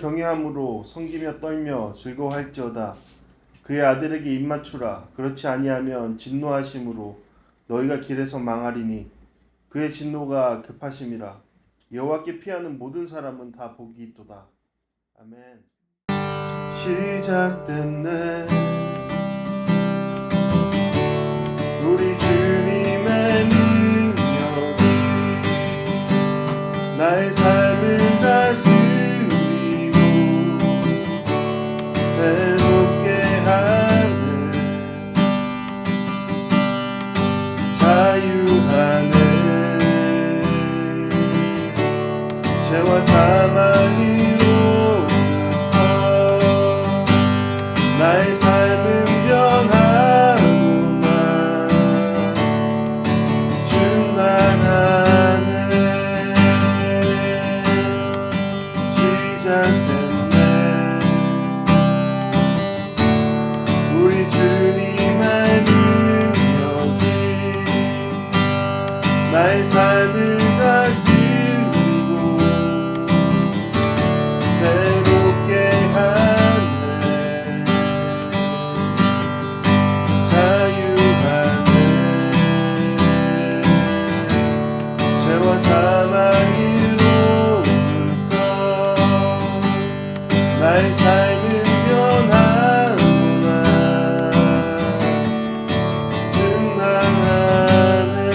경외함으로 섬기며 떨며 즐거워할지어다. 그의 아들에게 입맞추라. 그렇지 아니하면 진노하심으로 너희가 길에서 망하리니 그의 진노가 급하심이라. 여호와께 피하는 모든 사람은 다 복이 있도다. 아멘. 시작됐네 우리 주님의 능력이 나의 삶을 다스리고 새롭게 하네 자유하네 죄와 사망으로부터 나의 삶은 변하구나 충만하네 시작됐네 우리 주님의 능력이 나의 삶을 다스리고 새롭게 하네 자유하네 죄와 사망으로부터 나의 삶은 변하구나 충만하네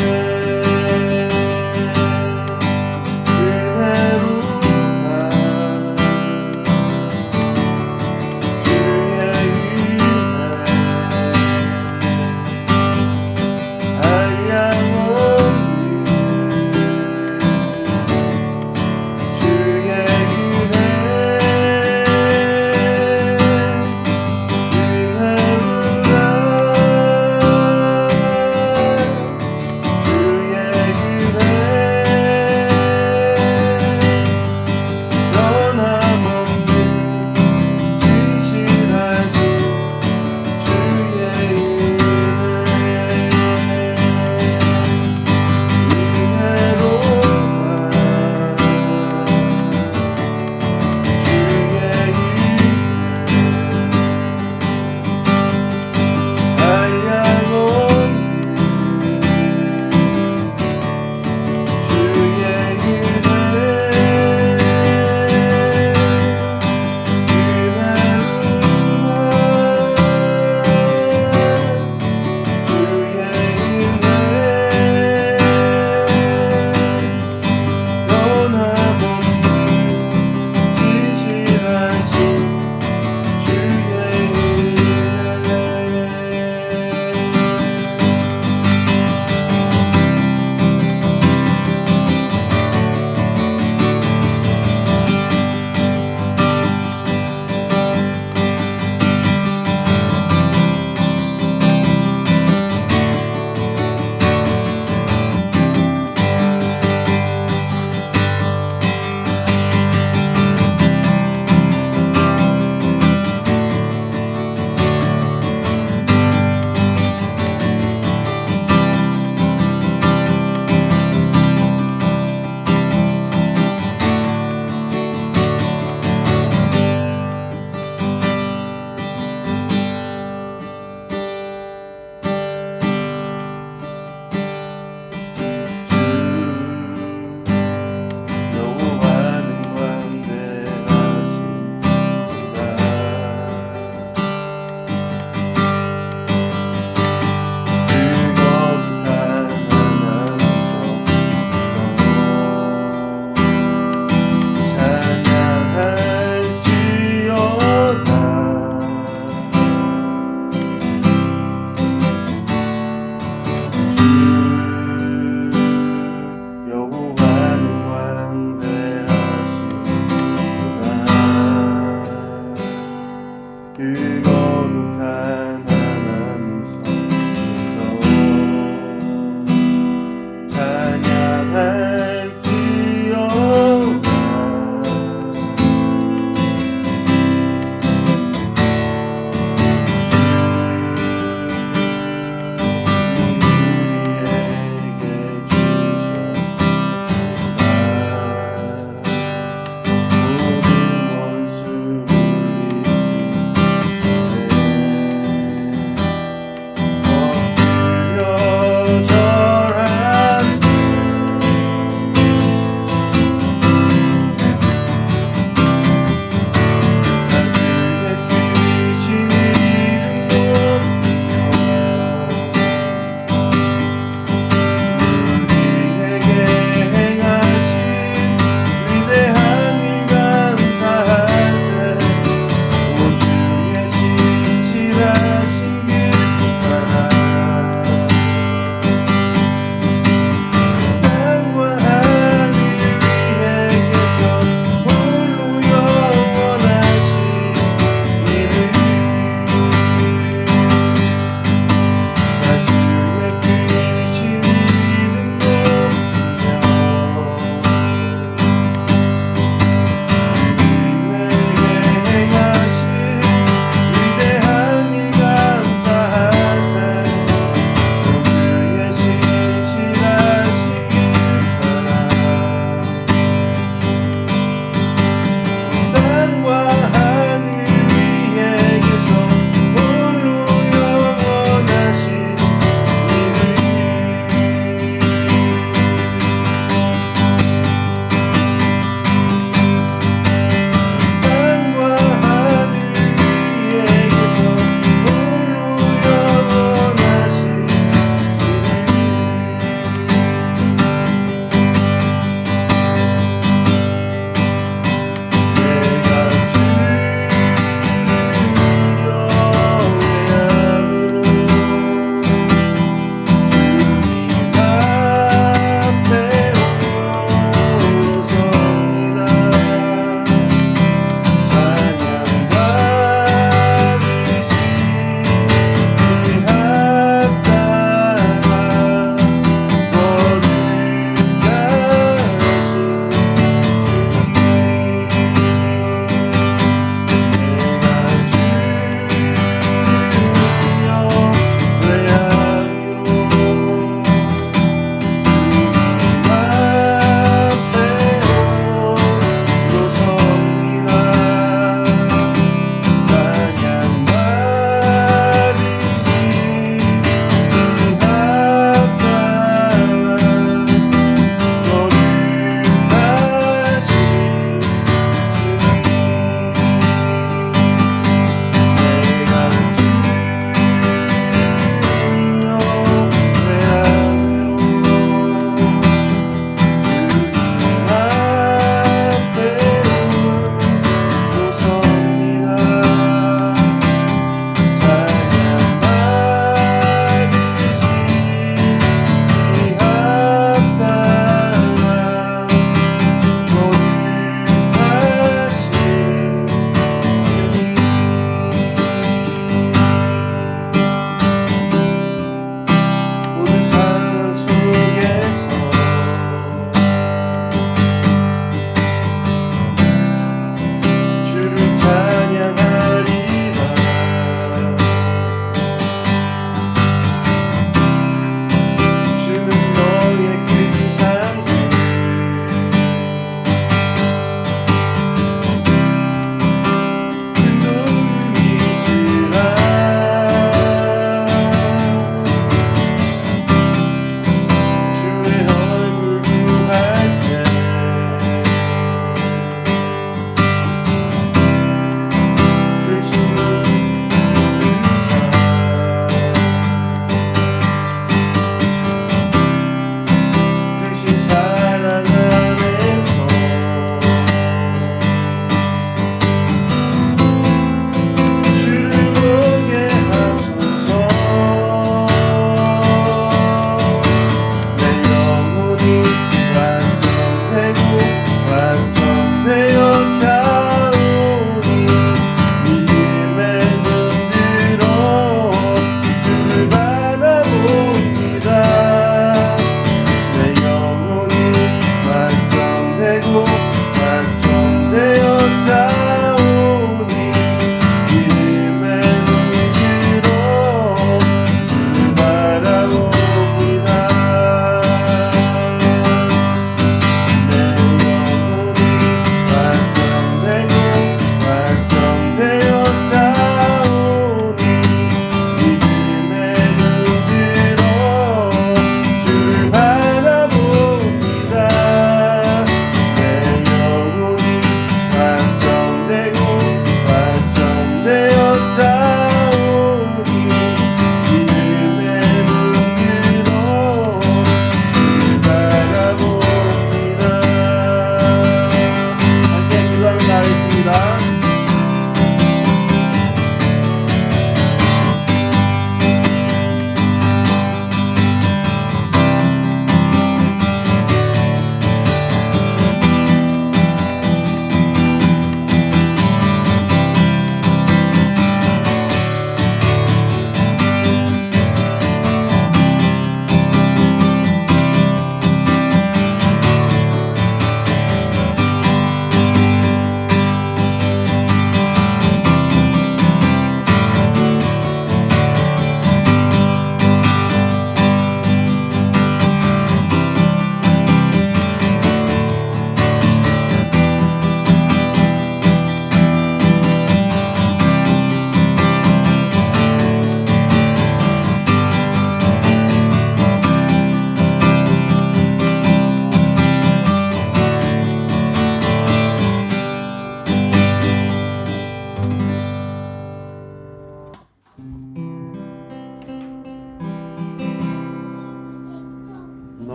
은혜로다 주의 은혜 한량없는 주의 은혜로다 주의 은혜 변함없는 진실하신 주의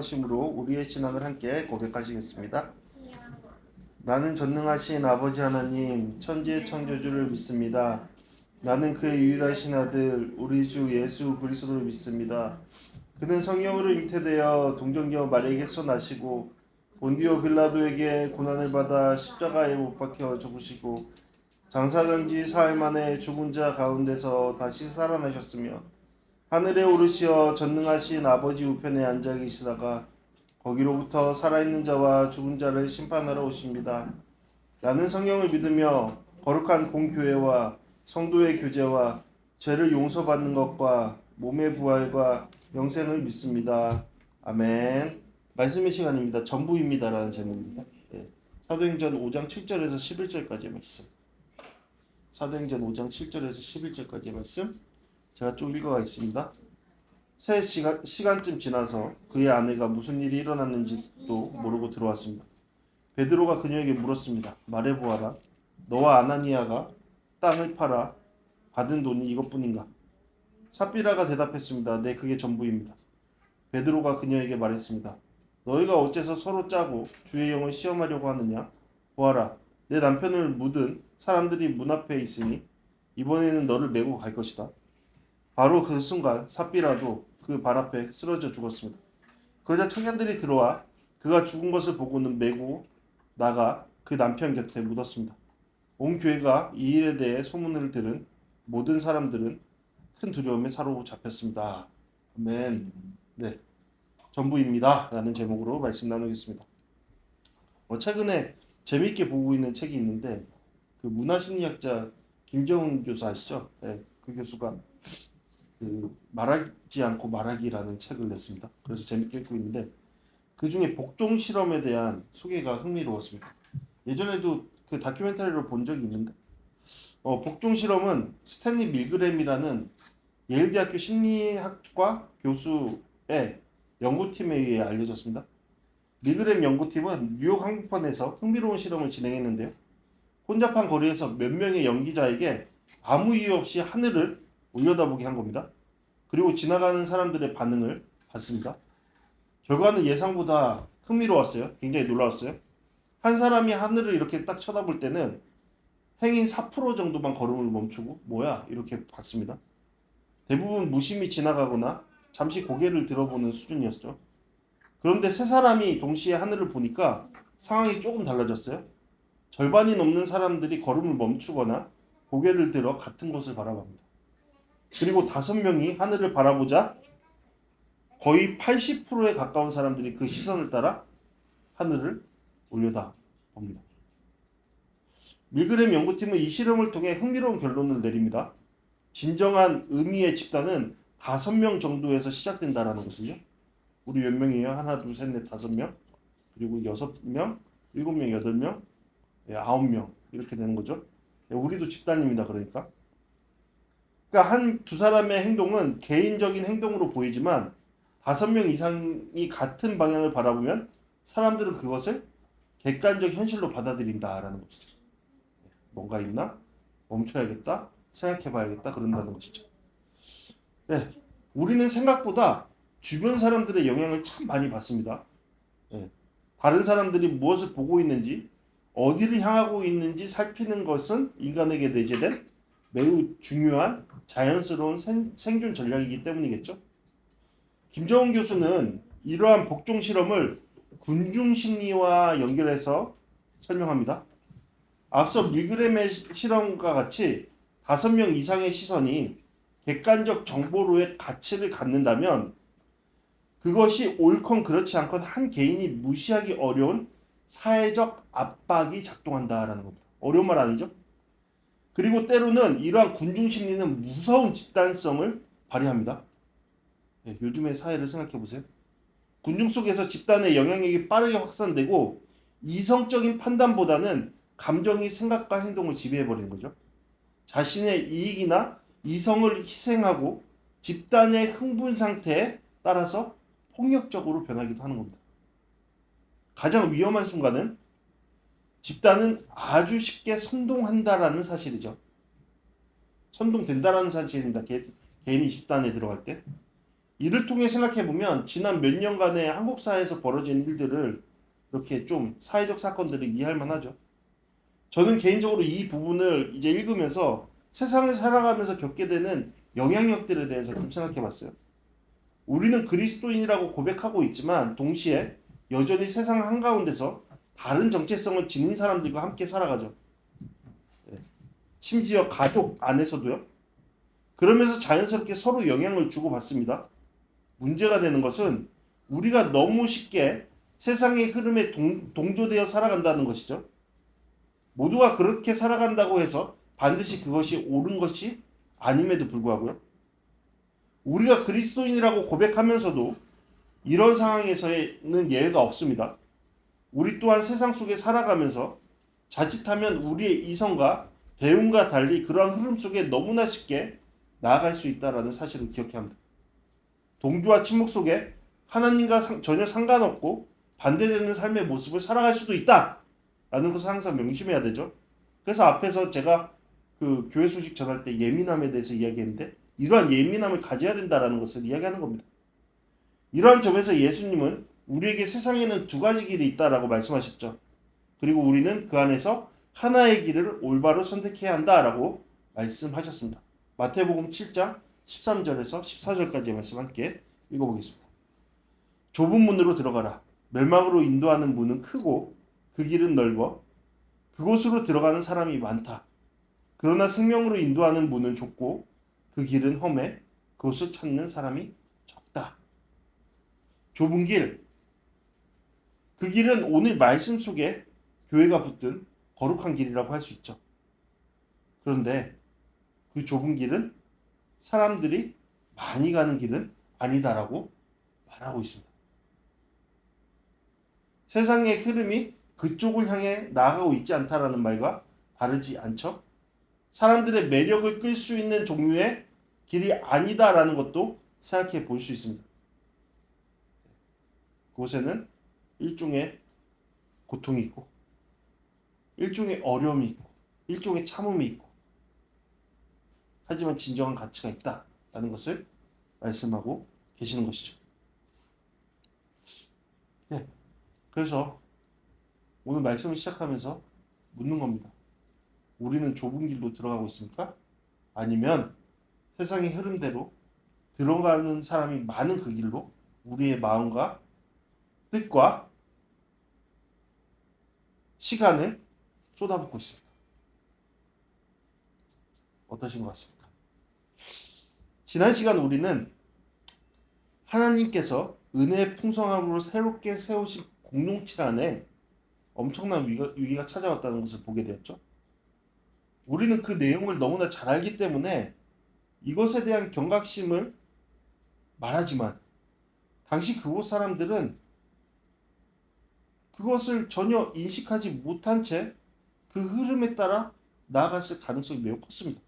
기도하심으로 우리의 신앙을 함께 고백하시겠습니다. 나는 전능하신 아버지 하나님, 천지의 창조주를 믿습니다. 나는 그의 유일하신 아들, 우리 주 예수 그리스도를 믿습니다. 그는 성령으로 잉태되어 동정녀 마리아에게서 나시고 본디오 빌라도에게 고난을 받아 십자가에 못 박혀 죽으시고 장사된 지 사흘 만에 죽은 자 가운데서 다시 살아나셨으며 하늘에 오르시어 전능하신 아버지 우편에 앉아 계시다가 거기로부터 살아있는 자와 죽은 자를 심판하러 오십니다. 나는 성령을 믿으며 거룩한 공교회와 성도의 교제와 죄를 용서받는 것과 몸의 부활과 영생을 믿습니다. 아멘. 말씀의 시간입니다. 전부입니다라는 제목입니다. 사도행전 5장 7절에서 11절까지의 말씀. 사도행전 5장 7절에서 11절까지의 말씀 제가 쭉 읽어가겠습니다. 새 시간쯤 지나서 그의 아내가 무슨 일이 일어났는지도 모르고 들어왔습니다. 베드로가 그녀에게 물었습니다. 말해보아라. 너와 아나니아가 땅을 팔아 받은 돈이 이것뿐인가? 삽비라가 대답했습니다. 네, 그게 전부입니다. 베드로가 그녀에게 말했습니다. 너희가 어째서 서로 짜고 주의 영을 시험하려고 하느냐? 보아라. 내 남편을 묻은 사람들이 문 앞에 있으니 이번에는 너를 메고 갈 것이다. 바로 그 순간 삽비라도 그 발 앞에 쓰러져 죽었습니다. 그러자 청년들이 들어와 그가 죽은 것을 보고는 메고 나가 그 남편 곁에 묻었습니다. 온 교회가 이 일에 대해 소문을 들은 모든 사람들은 큰 두려움에 사로잡혔습니다. 아멘. 네, 전부입니다. 라는 제목으로 말씀 나누겠습니다. 최근에 재미있게 보고 있는 책이 있는데 그 문화심리학자 김정은 교수 아시죠? 네, 그 교수가 그 말하지 않고 말하기라는 책을 냈습니다. 그래서 재밌게 읽고 있는데 그 중에 복종 실험에 대한 소개가 흥미로웠습니다. 예전에도 그 다큐멘터리로 본 적이 있는데 복종 실험은 스탠리 밀그램이라는 예일대학교 심리학과 교수의 연구팀에 의해 알려졌습니다. 밀그램 연구팀은 뉴욕 항공편에서 흥미로운 실험을 진행했는데요. 혼잡한 거리에서 몇 명의 연기자에게 아무 이유 없이 하늘을 올려다보게 한 겁니다. 그리고 지나가는 사람들의 반응을 봤습니다. 결과는 예상보다 흥미로웠어요. 굉장히 놀라웠어요. 한 사람이 하늘을 이렇게 딱 쳐다볼 때는 행인 4% 정도만 걸음을 멈추고 뭐야? 이렇게 봤습니다. 대부분 무심히 지나가거나 잠시 고개를 들어보는 수준이었죠. 그런데 세 사람이 동시에 하늘을 보니까 상황이 조금 달라졌어요. 절반이 넘는 사람들이 걸음을 멈추거나 고개를 들어 같은 곳을 바라봅니다. 그리고 5명이 하늘을 바라보자 거의 80%에 가까운 사람들이 그 시선을 따라 하늘을 올려다봅니다. 밀그램 연구팀은 이 실험을 통해 흥미로운 결론을 내립니다. 진정한 의미의 집단은 5명 정도에서 시작된다라는 것을요. 우리 몇 명이에요? 하나, 둘, 셋, 넷, 5명, 그리고 6명, 7명, 8명, 9명 이렇게 되는 거죠. 우리도 집단입니다. 그러니까 두 사람의 행동은 개인적인 행동으로 보이지만 5명 이상이 같은 방향을 바라보면 사람들은 그것을 객관적 현실로 받아들인다라는 것이죠. 뭔가 있나? 멈춰야겠다. 생각해봐야겠다. 그런다는 것이죠. 네, 우리는 생각보다 주변 사람들의 영향을 참 많이 받습니다. 네, 다른 사람들이 무엇을 보고 있는지, 어디를 향하고 있는지 살피는 것은 인간에게 내재된 매우 중요한 자연스러운 생존 전략이기 때문이겠죠. 김정은 교수는 이러한 복종 실험을 군중 심리와 연결해서 설명합니다. 앞서 밀그램의 실험과 같이 5명 이상의 시선이 객관적 정보로의 가치를 갖는다면 그것이 옳건 그렇지 않건 한 개인이 무시하기 어려운 사회적 압박이 작동한다라는 겁니다. 어려운 말 아니죠? 그리고 때로는 이러한 군중 심리는 무서운 집단성을 발휘합니다. 네, 요즘의 사회를 생각해 보세요. 군중 속에서 집단의 영향력이 빠르게 확산되고 이성적인 판단보다는 감정이 생각과 행동을 지배해버리는 거죠. 자신의 이익이나 이성을 희생하고 집단의 흥분 상태에 따라서 폭력적으로 변하기도 하는 겁니다. 가장 위험한 순간은 집단은 아주 쉽게 선동한다라는 사실이죠. 선동된다라는 사실입니다. 개인이 집단에 들어갈 때. 이를 통해 생각해보면 지난 몇 년간의 한국 사회에서 벌어진 일들을 이렇게 좀 사회적 사건들을 이해할 만하죠. 저는 개인적으로 이 부분을 이제 읽으면서 세상을 살아가면서 겪게 되는 영향력들에 대해서 좀 생각해봤어요. 우리는 그리스도인이라고 고백하고 있지만 동시에 여전히 세상 한가운데서 다른 정체성을 지닌 사람들과 함께 살아가죠. 심지어 가족 안에서도요. 그러면서 자연스럽게 서로 영향을 주고받습니다. 문제가 되는 것은 우리가 너무 쉽게 세상의 흐름에 동조되어 살아간다는 것이죠. 모두가 그렇게 살아간다고 해서 반드시 그것이 옳은 것이 아님에도 불구하고요. 우리가 그리스도인이라고 고백하면서도 이런 상황에서는 예외가 없습니다. 우리 또한 세상 속에 살아가면서 자칫하면 우리의 이성과 배움과 달리 그러한 흐름 속에 너무나 쉽게 나아갈 수 있다는 사실을 기억해야 합니다. 동조와 침묵 속에 하나님과 전혀 상관없고 반대되는 삶의 모습을 살아갈 수도 있다라는 것을 항상 명심해야 되죠. 그래서 앞에서 제가 그 교회 소식 전할 때 예민함에 대해서 이야기했는데 이러한 예민함을 가져야 된다라는 것을 이야기하는 겁니다. 이러한 점에서 예수님은 우리에게 세상에는 두 가지 길이 있다라고 말씀하셨죠. 그리고 우리는 그 안에서 하나의 길을 올바로 선택해야 한다라고 말씀하셨습니다. 마태복음 7장 13절에서 14절까지의 말씀 함께 읽어보겠습니다. 좁은 문으로 들어가라. 멸망으로 인도하는 문은 크고 그 길은 넓어 그곳으로 들어가는 사람이 많다. 그러나 생명으로 인도하는 문은 좁고 그 길은 험해 그곳을 찾는 사람이 적다. 좁은 길, 그 길은 오늘 말씀 속에 교회가 붙든 거룩한 길이라고 할 수 있죠. 그런데 그 좁은 길은 사람들이 많이 가는 길은 아니다라고 말하고 있습니다. 세상의 흐름이 그쪽을 향해 나아가고 있지 않다라는 말과 다르지 않죠. 사람들의 매력을 끌 수 있는 종류의 길이 아니다라는 것도 생각해 볼 수 있습니다. 그곳에는 일종의 고통이 있고 일종의 어려움이 있고 일종의 참음이 있고 하지만 진정한 가치가 있다라는 것을 말씀하고 계시는 것이죠. 네. 그래서 오늘 말씀을 시작하면서 묻는 겁니다. 우리는 좁은 길로 들어가고 있습니까? 아니면 세상의 흐름대로 들어가는 사람이 많은 그 길로 우리의 마음과 뜻과 시간을 쏟아붓고 있습니다. 어떠신 것 같습니까? 지난 시간 우리는 하나님께서 은혜의 풍성함으로 새롭게 세우신 공동체 안에 엄청난 위기가 찾아왔다는 것을 보게 되었죠. 우리는 그 내용을 너무나 잘 알기 때문에 이것에 대한 경각심을 말하지만 당시 그곳 사람들은 그것을 전혀 인식하지 못한 채 그 흐름에 따라 나아갔을 가능성이 매우 컸습니다.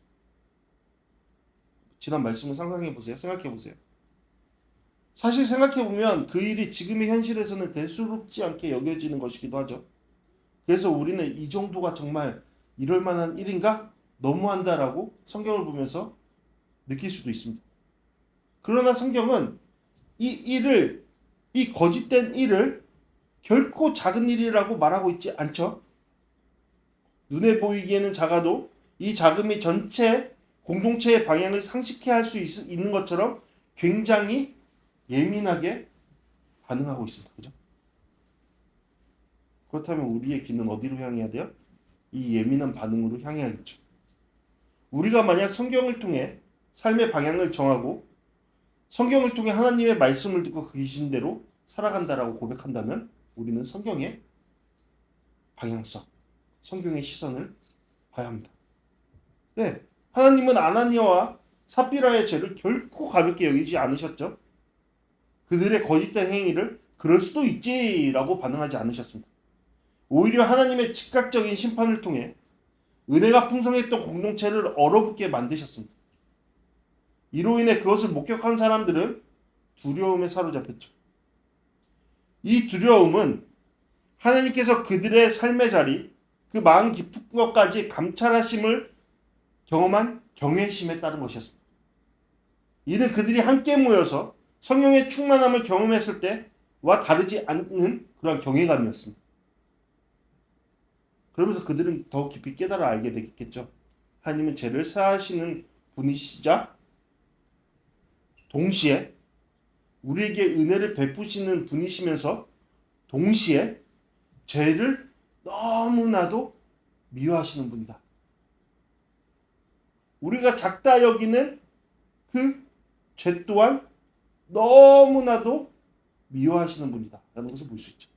지난 말씀을 상상해 보세요. 생각해 보세요. 사실 생각해 보면 그 일이 지금의 현실에서는 대수롭지 않게 여겨지는 것이기도 하죠. 그래서 우리는 이 정도가 정말 이럴 만한 일인가? 너무한다라고 성경을 보면서 느낄 수도 있습니다. 그러나 성경은 이 거짓된 일을 결코 작은 일이라고 말하고 있지 않죠. 눈에 보이기에는 작아도 이 작음이 전체 공동체의 방향을 상식해 할 수 있는 것처럼 굉장히 예민하게 반응하고 있습니다. 그죠? 그렇다면 우리의 귀는 어디로 향해야 돼요? 이 예민한 반응으로 향해야겠죠. 우리가 만약 성경을 통해 삶의 방향을 정하고 성경을 통해 하나님의 말씀을 듣고 그 계신대로 살아간다라고 고백한다면 우리는 성경의 방향성, 성경의 시선을 봐야 합니다. 네, 하나님은 아나니아와 삽비라의 죄를 결코 가볍게 여기지 않으셨죠. 그들의 거짓된 행위를 그럴 수도 있지라고 반응하지 않으셨습니다. 오히려 하나님의 즉각적인 심판을 통해 은혜가 풍성했던 공동체를 얼어붙게 만드셨습니다. 이로 인해 그것을 목격한 사람들은 두려움에 사로잡혔죠. 이 두려움은 하나님께서 그들의 삶의 자리, 그 마음 깊은 것까지 감찰하심을 경험한 경외심에 따른 것이었습니다. 이는 그들이 함께 모여서 성령의 충만함을 경험했을 때와 다르지 않는 그런 경외감이었습니다. 그러면서 그들은 더 깊이 깨달아 알게 되겠죠. 하나님은 죄를 사하시는 분이시자 동시에 우리에게 은혜를 베푸시는 분이시면서 동시에 죄를 너무나도 미워하시는 분이다. 우리가 작다 여기는 그 죄 또한 너무나도 미워하시는 분이다 라는 것을 볼 수 있죠.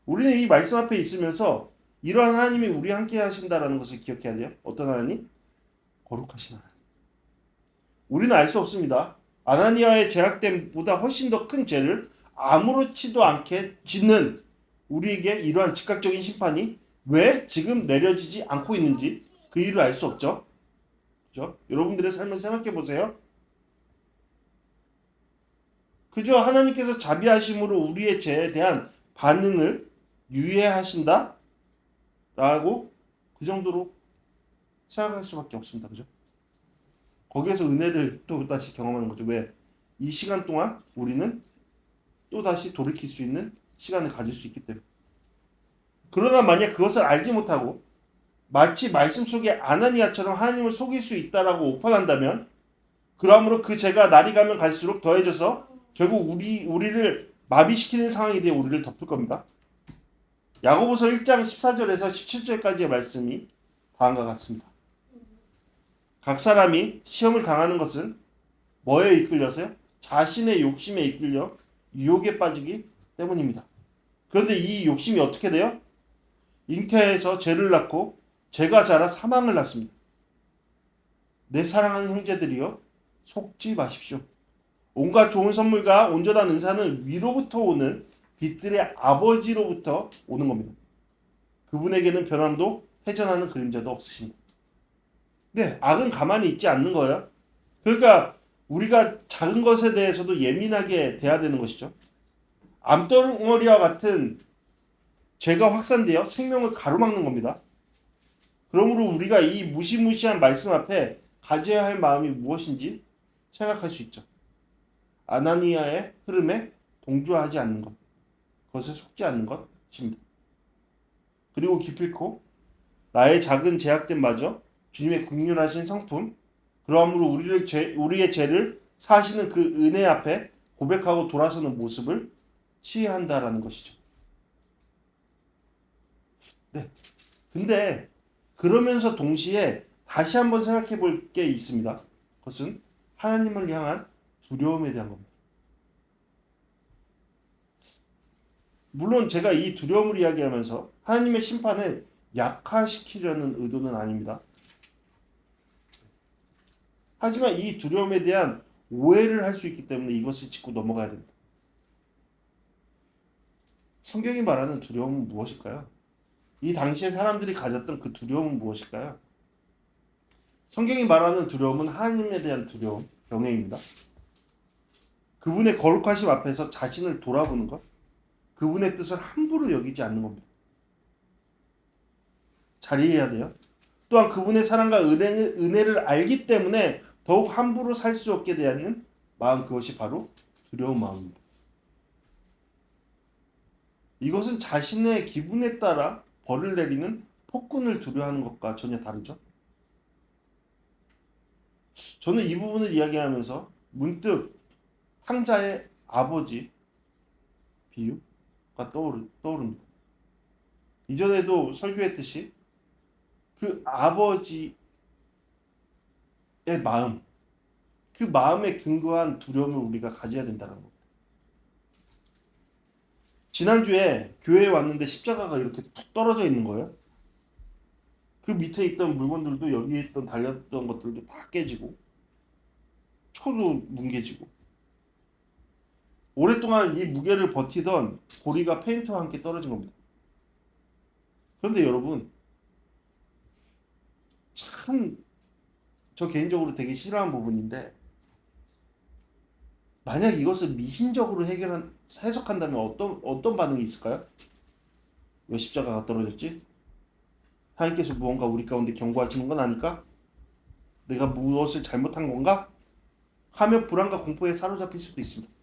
우리는 이 말씀 앞에 있으면서 이러한 하나님이 우리 함께 하신다라는 것을 기억해야 돼요. 어떤 하나님? 거룩하신 하나님. 우리는 알 수 없습니다. 아나니아의 죄악됨보다 훨씬 더 큰 죄를 아무렇지도 않게 짓는 우리에게 이러한 즉각적인 심판이 왜 지금 내려지지 않고 있는지 그 이유를 알 수 없죠. 그죠? 여러분들의 삶을 생각해 보세요. 그저 하나님께서 자비하심으로 우리의 죄에 대한 반응을 유예하신다? 라고 그 정도로 생각할 수밖에 없습니다. 그죠? 거기에서 은혜를 또 다시 경험하는 거죠. 왜? 이 시간 동안 우리는 또 다시 돌이킬 수 있는 시간을 가질 수 있기 때문에. 그러나 만약 그것을 알지 못하고 마치 말씀 속에 아나니아처럼 하나님을 속일 수 있다라고 오판한다면 그러므로 그 죄가 날이 가면 갈수록 더해져서 결국 우리를 마비시키는 상황이 되어 우리를 덮을 겁니다. 야고보서 1장 14절에서 17절까지의 말씀이 다음과 같습니다. 각 사람이 시험을 당하는 것은 뭐에 이끌려서요? 자신의 욕심에 이끌려 유혹에 빠지기 때문입니다. 그런데 이 욕심이 어떻게 돼요? 잉태해서 죄를 낳고 죄가 자라 사망을 낳습니다. 내 사랑하는 형제들이여 속지 마십시오. 온갖 좋은 선물과 온전한 은사는 위로부터 오는 빛들의 아버지로부터 오는 겁니다. 그분에게는 변함도 회전하는 그림자도 없으십니다. 네, 악은 가만히 있지 않는 거예요. 그러니까 우리가 작은 것에 대해서도 예민하게 돼야 되는 것이죠. 암덩어리와 같은 죄가 확산되어 생명을 가로막는 겁니다. 그러므로 우리가 이 무시무시한 말씀 앞에 가져야 할 마음이 무엇인지 생각할 수 있죠. 아나니아의 흐름에 동조하지 않는 것, 그것에 속지 않는 것입니다. 그리고 기필코 나의 작은 죄악됨마저 주님의 긍휼하신 성품, 그러므로 우리의 죄를 사하시는 그 은혜 앞에 고백하고 돌아서는 모습을 취해야 한다라는 것이죠. 네. 근데 그러면서 동시에 다시 한번 생각해 볼 게 있습니다. 그것은 하나님을 향한 두려움에 대한 겁니다. 물론 제가 이 두려움을 이야기하면서 하나님의 심판을 약화시키려는 의도는 아닙니다. 하지만 이 두려움에 대한 오해를 할 수 있기 때문에 이것을 짚고 넘어가야 됩니다. 성경이 말하는 두려움은 무엇일까요? 이 당시에 사람들이 가졌던 그 두려움은 무엇일까요? 성경이 말하는 두려움은 하나님에 대한 두려움, 경외입니다. 그분의 거룩하심 앞에서 자신을 돌아보는 것, 그분의 뜻을 함부로 여기지 않는 겁니다. 잘 이해해야 돼요. 또한 그분의 사랑과 은혜를 알기 때문에 더욱 함부로 살 수 없게 되는 마음, 그것이 바로 두려운 마음입니다. 이것은 자신의 기분에 따라 벌을 내리는 폭군을 두려워하는 것과 전혀 다르죠. 저는 이 부분을 이야기하면서 문득 탕자의 아버지 비유가 떠오릅니다. 이전에도 설교했듯이 그 아버지의 마음, 그 마음에 근거한 두려움을 우리가 가져야 된다는 겁니다. 지난주에 교회에 왔는데 십자가가 이렇게 툭 떨어져 있는 거예요. 그 밑에 있던 물건들도 여기에 있던 달렸던 것들도 다 깨지고 초도 뭉개지고 오랫동안 이 무게를 버티던 고리가 페인트와 함께 떨어진 겁니다. 그런데 여러분, 참 저 개인적으로 되게 싫어하는 부분인데 만약 이것을 미신적으로 해석한다면 어떤 반응이 있을까요? 왜 십자가가 떨어졌지? 하나님께서 무언가 우리 가운데 경고하시는 건 아닐까? 내가 무엇을 잘못한 건가? 하며 불안과 공포에 사로잡힐 수도 있습니다.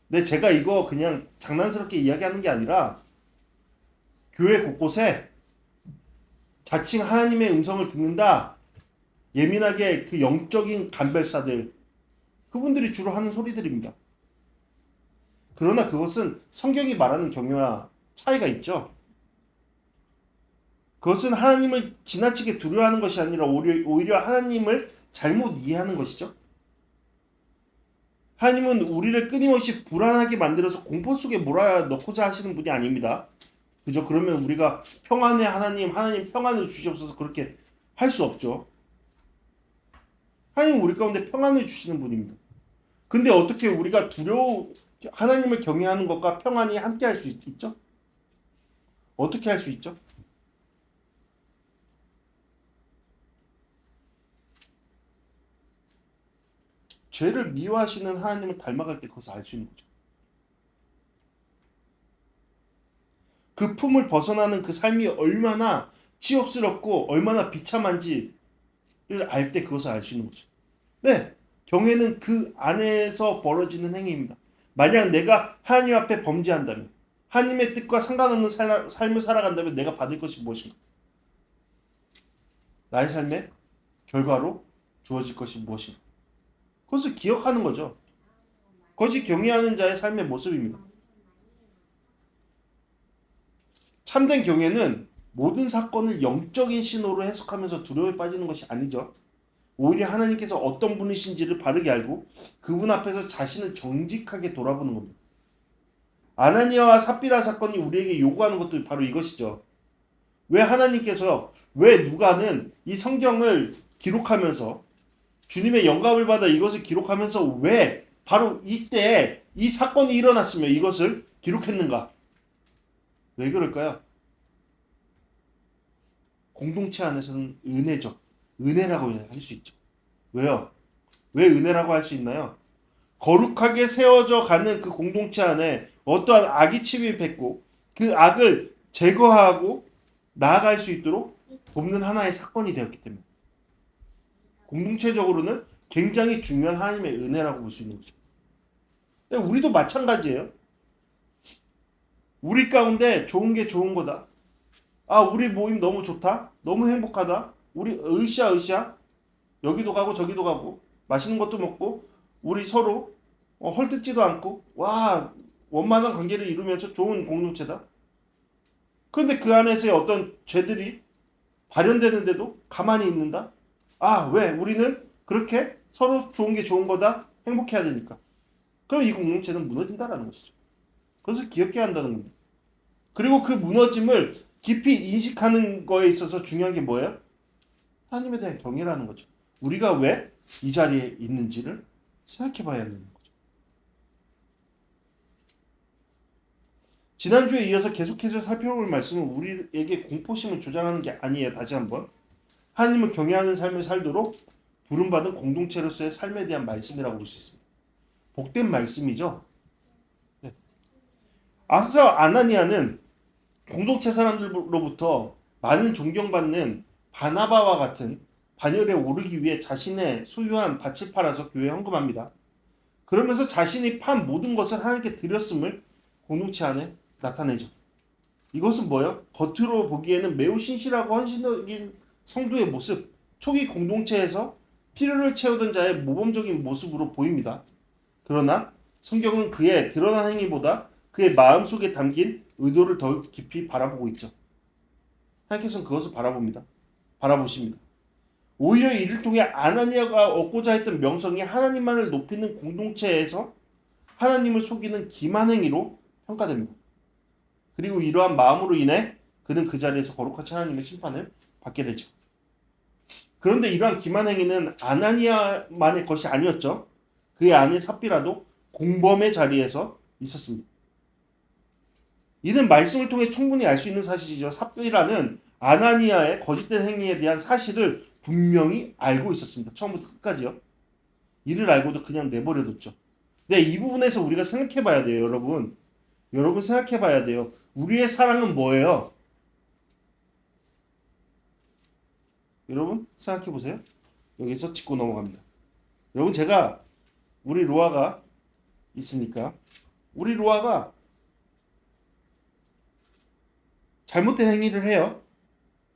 근데 제가 이거 그냥 장난스럽게 이야기하는 게 아니라 교회 곳곳에 자칭 하나님의 음성을 듣는다, 예민하게 그 영적인 간별사들, 그분들이 주로 하는 소리들입니다. 그러나 그것은 성경이 말하는 경외와 차이가 있죠. 그것은 하나님을 지나치게 두려워하는 것이 아니라 오히려 하나님을 잘못 이해하는 것이죠. 하나님은 우리를 끊임없이 불안하게 만들어서 공포 속에 몰아넣고자 하시는 분이 아닙니다. 그죠? 그러면 우리가 평안의 하나님 평안을 주시옵소서 그렇게 할 수 없죠. 하나님은 우리 가운데 평안을 주시는 분입니다. 근데 어떻게 우리가 하나님을 경외하는 것과 평안이 함께 할 수 있죠? 어떻게 할 수 있죠? 죄를 미워하시는 하나님을 닮아갈 때 그것을 알 수 있는 거죠. 그 품을 벗어나는 그 삶이 얼마나 치욕스럽고 얼마나 비참한지를 알 때 그것을 알 수 있는 거죠. 네, 경외는 그 안에서 벌어지는 행위입니다. 만약 내가 하나님 앞에 범죄한다면, 하나님의 뜻과 상관없는 삶을 살아간다면 내가 받을 것이 무엇인가? 나의 삶의 결과로 주어질 것이 무엇인가? 그것을 기억하는 거죠. 그것이 경외하는 자의 삶의 모습입니다. 참된 경외는 모든 사건을 영적인 신호로 해석하면서 두려움에 빠지는 것이 아니죠. 오히려 하나님께서 어떤 분이신지를 바르게 알고 그분 앞에서 자신을 정직하게 돌아보는 겁니다. 아나니아와 삽비라 사건이 우리에게 요구하는 것도 바로 이것이죠. 왜 누가는 이 성경을 기록하면서 주님의 영감을 받아 이것을 기록하면서 왜 바로 이때 이 사건이 일어났으며 이것을 기록했는가? 왜 그럴까요? 공동체 안에서는 은혜죠. 은혜라고 할 수 있죠. 왜요? 왜 은혜라고 할 수 있나요? 거룩하게 세워져 가는 그 공동체 안에 어떠한 악이 침입했고 그 악을 제거하고 나아갈 수 있도록 돕는 하나의 사건이 되었기 때문에 공동체적으로는 굉장히 중요한 하나님의 은혜라고 볼 수 있는 거죠. 우리도 마찬가지예요. 우리 가운데 좋은 게 좋은 거다. 아, 우리 모임 너무 좋다. 너무 행복하다. 우리 으쌰. 여기도 가고 저기도 가고 맛있는 것도 먹고 우리 서로 헐뜯지도 않고 와, 원만한 관계를 이루면서 좋은 공동체다. 그런데 그 안에서의 어떤 죄들이 발현되는데도 가만히 있는다. 아, 왜? 우리는 그렇게 서로 좋은 게 좋은 거다. 행복해야 되니까. 그럼 이 공동체는 무너진다라는 것이죠. 그것을 기억해야 한다는 겁니다. 그리고 그 무너짐을 깊이 인식하는 거에 있어서 중요한 게 뭐예요? 하나님에 대한 경외라는 거죠. 우리가 왜 이 자리에 있는지를 생각해 봐야 하는 거죠. 지난주에 이어서 계속해서 살펴볼 말씀은 우리에게 공포심을 조장하는 게 아니에요. 다시 한번. 하나님을 경외하는 삶을 살도록 부름받은 공동체로서의 삶에 대한 말씀이라고 볼 수 있습니다. 복된 말씀이죠. 네. 앞서 아나니아는 공동체 사람들로부터 많은 존경받는 바나바와 같은 반열에 오르기 위해 자신의 소유한 밭을 팔아서 교회에 헌금합니다. 그러면서 자신이 판 모든 것을 하나님께 드렸음을 공동체 안에 나타내죠. 이것은 뭐예요? 겉으로 보기에는 매우 신실하고 헌신적인 성도의 모습, 초기 공동체에서 필요를 채우던 자의 모범적인 모습으로 보입니다. 그러나 성경은 그의 드러난 행위보다 그의 마음속에 담긴 의도를 더 깊이 바라보고 있죠. 하나님께서는 그것을 바라보십니다. 오히려 이를 통해 아나니아가 얻고자 했던 명성이 하나님만을 높이는 공동체에서 하나님을 속이는 기만 행위로 평가됩니다. 그리고 이러한 마음으로 인해 그는 그 자리에서 거룩하신 하나님의 심판을 받게 되죠. 그런데 이러한 기만 행위는 아나니아만의 것이 아니었죠. 그의 아내 삽비라도 공범의 자리에서 있었습니다. 이는 말씀을 통해 충분히 알 수 있는 사실이죠. 삽비라는 아나니아의 거짓된 행위에 대한 사실을 분명히 알고 있었습니다. 처음부터 끝까지요. 이를 알고도 그냥 내버려뒀죠. 네, 이 부분에서 우리가 생각해 봐야 돼요, 여러분. 여러분 생각해 봐야 돼요. 우리의 사랑은 뭐예요? 여러분 생각해 보세요. 여기서 짚고 넘어갑니다. 여러분 제가 우리 로아가 있으니까 우리 로아가 잘못된 행위를 해요.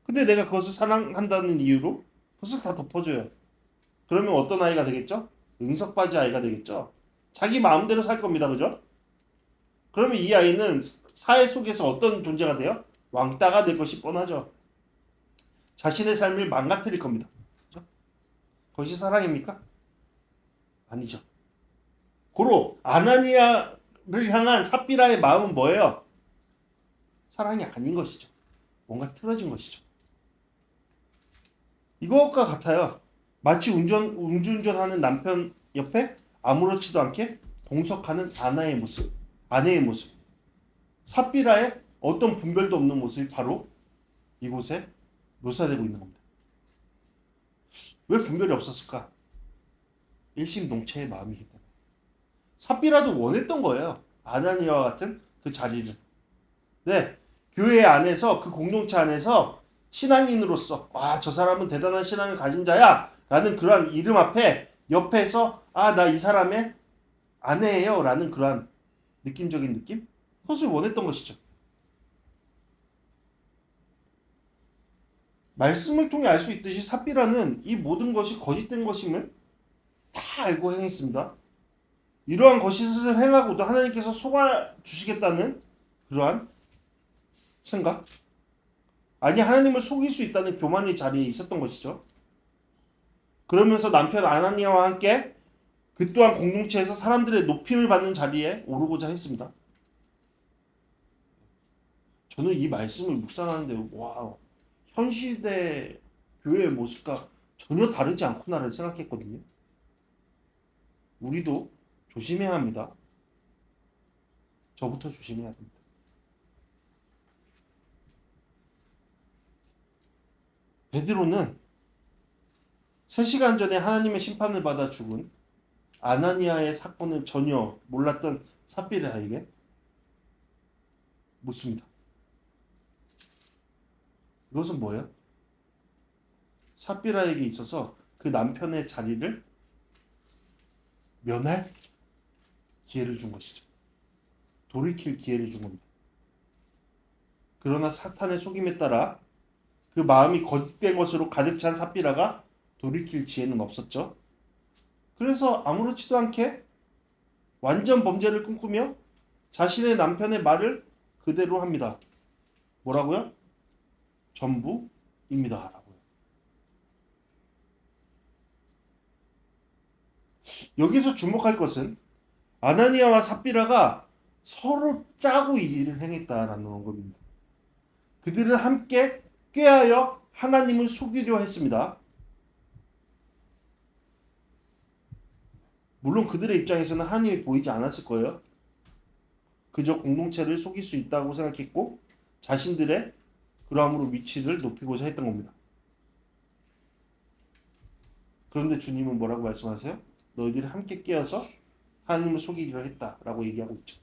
근데 내가 그것을 사랑한다는 이유로 그것을 다 덮어줘요. 그러면 어떤 아이가 되겠죠? 응석바지 아이가 되겠죠? 자기 마음대로 살 겁니다. 그죠? 그러면 이 아이는 사회 속에서 어떤 존재가 돼요? 왕따가 될 것이 뻔하죠. 자신의 삶을 망가뜨릴 겁니다. 그죠? 그것이 사랑입니까? 아니죠. 고로 아나니아를 향한 삽비라의 마음은 뭐예요? 사랑이 아닌 것이죠. 뭔가 틀어진 것이죠. 이것과 같아요. 마치 음주운전하는 남편 옆에 아무렇지도 않게 동석하는 아내의 모습. 삽비라의 어떤 분별도 없는 모습이 바로 이곳에 묘사되고 있는 겁니다. 왜 분별이 없었을까? 일심동체의 마음이기 때문에. 삽비라도 원했던 거예요. 아나니아와 같은 그 자리를. 네, 교회 안에서 그 공동체 안에서 신앙인으로서 저 사람은 대단한 신앙을 가진 자야 라는 그러한 이름 앞에 옆에서 나 이 사람의 아내예요 라는 그러한 느낌적인 느낌? 그것을 원했던 것이죠. 말씀을 통해 알 수 있듯이 삽비라는 이 모든 것이 거짓된 것임을 다 알고 행했습니다. 이러한 거짓을 행하고도 하나님께서 속아주시겠다는 그러한 생각? 아니 하나님을 속일 수 있다는 교만의 자리에 있었던 것이죠. 그러면서 남편 아나니아와 함께 그 또한 공동체에서 사람들의 높임을 받는 자리에 오르고자 했습니다. 저는 이 말씀을 묵상하는데 현 시대 교회의 모습과 전혀 다르지 않구나를 생각했거든요. 우리도 조심해야 합니다. 저부터 조심해야 됩니다. 베드로는 3시간 전에 하나님의 심판을 받아 죽은 아나니아의 사건을 전혀 몰랐던 삽비라에게 묻습니다. 이것은 뭐예요? 삽비라에게 있어서 그 남편의 자리를 면할 기회를 준 것이죠. 돌이킬 기회를 준 겁니다. 그러나 사탄의 속임에 따라 그 마음이 거짓된 것으로 가득 찬 삽비라가 돌이킬 지혜는 없었죠. 그래서 아무렇지도 않게 완전 범죄를 꿈꾸며 자신의 남편의 말을 그대로 합니다. 뭐라고요? 전부입니다. 라고요. 여기서 주목할 것은 아나니아와 삽비라가 서로 짜고 이 일을 행했다라는 겁니다. 그들은 함께 꾀하여 하나님을 속이려 했습니다. 물론 그들의 입장에서는 하나님이 보이지 않았을 거예요. 그저 공동체를 속일 수 있다고 생각했고 자신들의 그러함으로 위치를 높이고자 했던 겁니다. 그런데 주님은 뭐라고 말씀하세요? 너희들이 함께 깨어서 하나님을 속이기로 했다라고 얘기하고 있죠.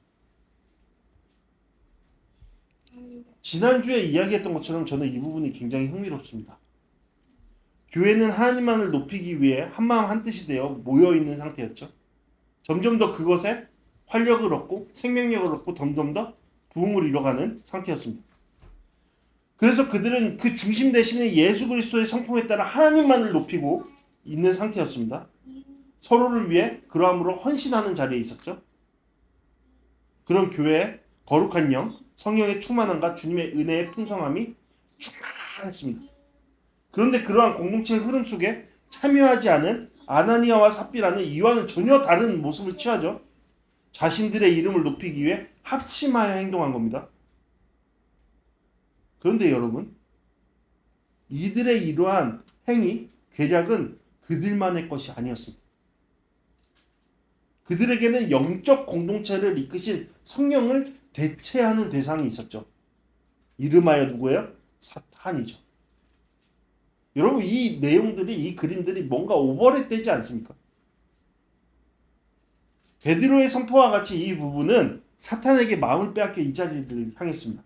지난주에 이야기했던 것처럼 저는 이 부분이 굉장히 흥미롭습니다. 교회는 하나님만을 높이기 위해 한마음 한뜻이 되어 모여있는 상태였죠. 점점 더 그것에 활력을 얻고 생명력을 얻고 점점 더 부흥을 이뤄가는 상태였습니다. 그래서 그들은 그 중심 대신에 예수 그리스도의 성품에 따라 하나님만을 높이고 있는 상태였습니다. 서로를 위해 그러함으로 헌신하는 자리에 있었죠. 그런 교회의 거룩한 영, 성령의 충만함과 주님의 은혜의 풍성함이 충만했습니다. 그런데 그러한 공동체의 흐름 속에 참여하지 않은 아나니아와 삽비라는 이와는 전혀 다른 모습을 취하죠. 자신들의 이름을 높이기 위해 합심하여 행동한 겁니다. 그런데 여러분, 이들의 이러한 행위, 계략은 그들만의 것이 아니었습니다. 그들에게는 영적 공동체를 이끄신 성령을 대체하는 대상이 있었죠. 이름하여 누구예요? 사탄이죠. 여러분 이 내용들이 이 그림들이 뭔가 오버랩되지 않습니까? 베드로의 선포와 같이 이 부분은 사탄에게 마음을 빼앗겨 이 자리를 향했습니다.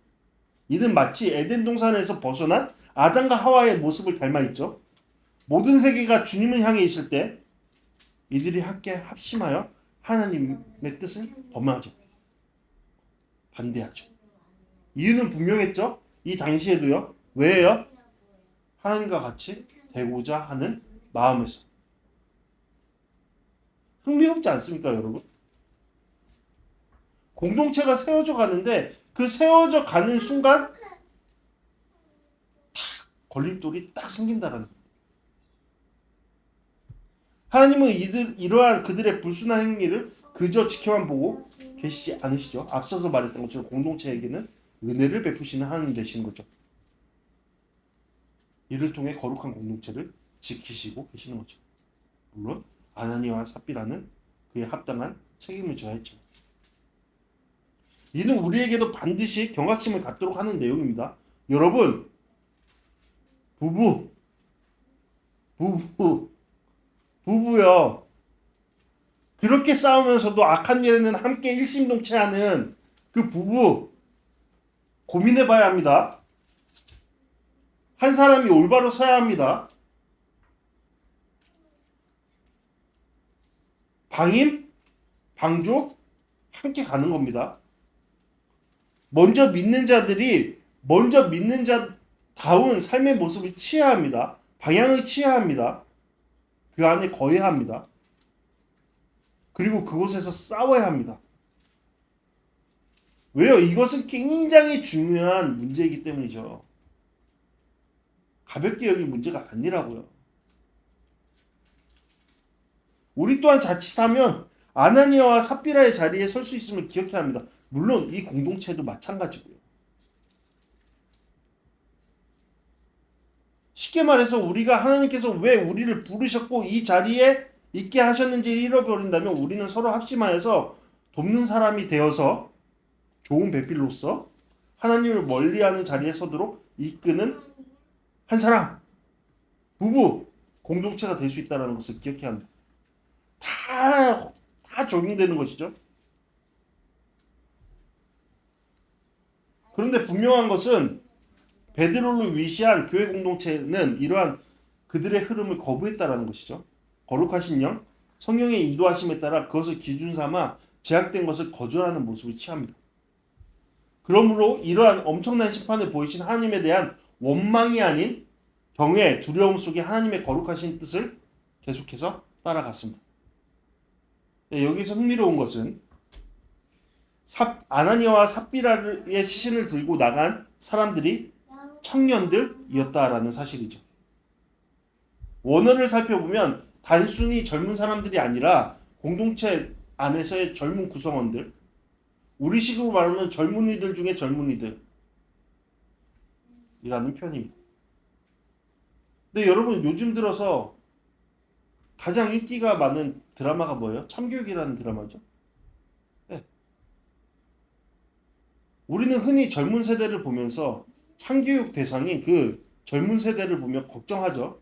이는 마치 에덴 동산에서 벗어난 아담과 하와의 모습을 닮아 있죠. 모든 세계가 주님을 향해 있을 때 이들이 함께 합심하여 하나님의 뜻을 범하죠. 반대하죠. 이유는 분명했죠. 이 당시에도요. 왜요? 하나님과 같이 되고자 하는 마음에서. 흥미롭지 않습니까, 여러분? 공동체가 세워져 가는데 그 세워져 가는 순간 걸림돌이 딱 생긴다라는 거예요. 하나님은 이러한 그들의 불순한 행위를 그저 지켜만 보고 계시지 않으시죠. 앞서서 말했던 것처럼 공동체에게는 은혜를 베푸시는 하나님 되시는 거죠. 이를 통해 거룩한 공동체를 지키시고 계시는 거죠. 물론 아나니아와 삽비라는 그에 합당한 책임을 져야 했죠. 이는 우리에게도 반드시 경각심을 갖도록 하는 내용입니다. 여러분, 부부요. 그렇게 싸우면서도 악한 일에는 함께 일심동체하는 그 부부 고민해봐야 합니다. 한 사람이 올바로 서야 합니다. 방임, 방조 함께 가는 겁니다. 먼저 믿는 자다운 삶의 모습을 취해야 합니다. 방향을 취해야 합니다. 그 안에 거해야 합니다. 그리고 그곳에서 싸워야 합니다. 왜요? 이것은 굉장히 중요한 문제이기 때문이죠. 가볍게 여길 문제가 아니라고요. 우리 또한 자칫하면 아나니아와 삽비라의 자리에 설 수 있음을 기억해야 합니다. 물론 이 공동체도 마찬가지고요. 쉽게 말해서 우리가 하나님께서 왜 우리를 부르셨고 이 자리에 있게 하셨는지를 잃어버린다면 우리는 서로 합심하여서 돕는 사람이 되어서 좋은 배필로서 하나님을 멀리하는 자리에 서도록 이끄는 한 사람, 부부, 공동체가 될 수 있다는 것을 기억해야 합니다. 다 적용되는 것이죠. 그런데 분명한 것은 베드로를 위시한 교회 공동체는 이러한 그들의 흐름을 거부했다라는 것이죠. 거룩하신 영, 성령의 인도하심에 따라 그것을 기준 삼아 제약된 것을 거절하는 모습을 취합니다. 그러므로 이러한 엄청난 심판을 보이신 하나님에 대한 원망이 아닌 경외, 두려움 속에 하나님의 거룩하신 뜻을 계속해서 따라갔습니다. 여기서 흥미로운 것은 아나니아와 삽비라의 시신을 들고 나간 사람들이 청년들이었다라는 사실이죠. 원어를 살펴보면 단순히 젊은 사람들이 아니라 공동체 안에서의 젊은 구성원들, 우리식으로 말하면 젊은이들 중에 젊은이들이라는 표현입니다. 근데 여러분 요즘 들어서 가장 인기가 많은 드라마가 뭐예요? 참교육이라는 드라마죠. 네. 우리는 흔히 젊은 세대를 보면서 참교육 대상인 그 젊은 세대를 보며 걱정하죠.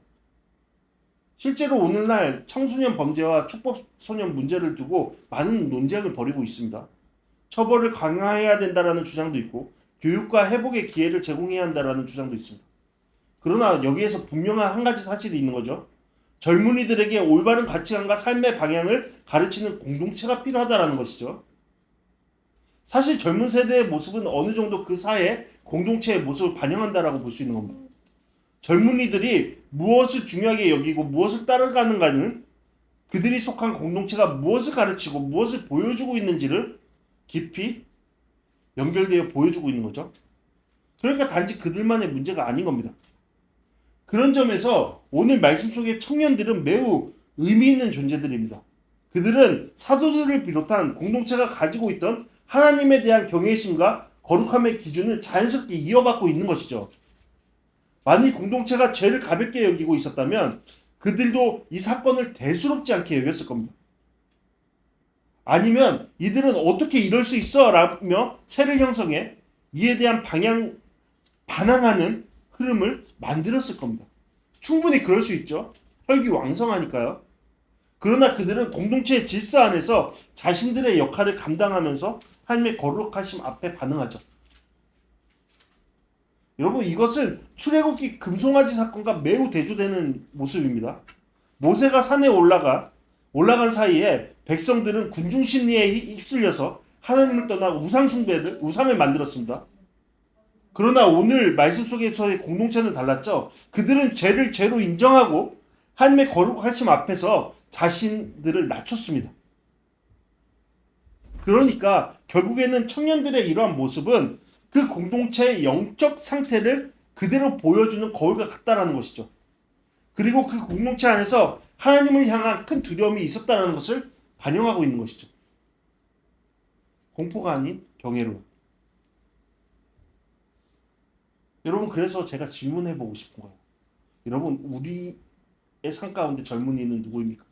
실제로 오늘날 청소년 범죄와 촉법소년 문제를 두고 많은 논쟁을 벌이고 있습니다. 처벌을 강화해야 된다라는 주장도 있고 교육과 회복의 기회를 제공해야 한다라는 주장도 있습니다. 그러나 여기에서 분명한 한 가지 사실이 있는 거죠. 젊은이들에게 올바른 가치관과 삶의 방향을 가르치는 공동체가 필요하다라는 것이죠. 사실 젊은 세대의 모습은 어느 정도 그 사회 공동체의 모습을 반영한다라고 볼 수 있는 겁니다. 젊은이들이 무엇을 중요하게 여기고 무엇을 따라가는가는 그들이 속한 공동체가 무엇을 가르치고 무엇을 보여주고 있는지를 깊이 연결되어 보여주고 있는 거죠. 그러니까 단지 그들만의 문제가 아닌 겁니다. 그런 점에서 오늘 말씀 속의 청년들은 매우 의미 있는 존재들입니다. 그들은 사도들을 비롯한 공동체가 가지고 있던 하나님에 대한 경외심과 거룩함의 기준을 자연스럽게 이어받고 있는 것이죠. 만일 공동체가 죄를 가볍게 여기고 있었다면 그들도 이 사건을 대수롭지 않게 여겼을 겁니다. 아니면 이들은 어떻게 이럴 수 있어? 라며 세를 형성해 이에 대한 반항하는 흐름을 만들었을 겁니다. 충분히 그럴 수 있죠. 혈기왕성하니까요. 그러나 그들은 공동체의 질서 안에서 자신들의 역할을 감당하면서 하나님의 거룩하심 앞에 반응하죠. 여러분 이것은 출애굽기 금송아지 사건과 매우 대조되는 모습입니다. 모세가 산에 올라가 올라간 사이에 백성들은 군중 심리에 휩쓸려서 하나님을 떠나 우상을 만들었습니다. 그러나 오늘 말씀 속에서의 공동체는 달랐죠. 그들은 죄를 죄로 인정하고 하나님의 거룩하심 앞에서 자신들을 낮췄습니다. 그러니까 결국에는 청년들의 이러한 모습은 그 공동체의 영적 상태를 그대로 보여주는 거울과 같다라는 것이죠. 그리고 그 공동체 안에서 하나님을 향한 큰 두려움이 있었다는 것을 반영하고 있는 것이죠. 공포가 아닌 경외로. 여러분, 그래서 제가 질문해보고 싶은 거예요. 여러분, 우리의 삶 가운데 젊은이는 누구입니까?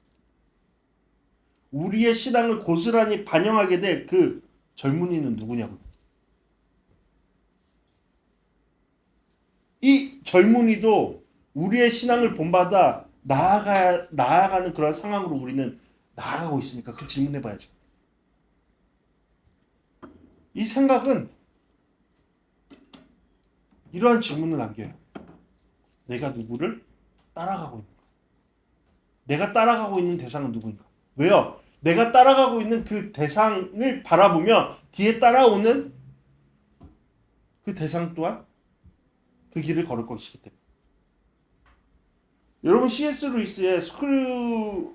우리의 신앙을 고스란히 반영하게 될 그 젊은이는 누구냐고요. 이 젊은이도 우리의 신앙을 본받아 나아가는 그런 상황으로 우리는 나아가고 있습니까? 그 질문해봐야죠. 이 생각은 이러한 질문을 남겨요. 내가 누구를 따라가고 있는가? 내가 따라가고 있는 대상은 누구인가? 왜요? 내가 따라가고 있는 그 대상을 바라보며 뒤에 따라오는 그 대상 또한 그 길을 걸을 것이기 때문에. 여러분, C.S. 루이스의 스크루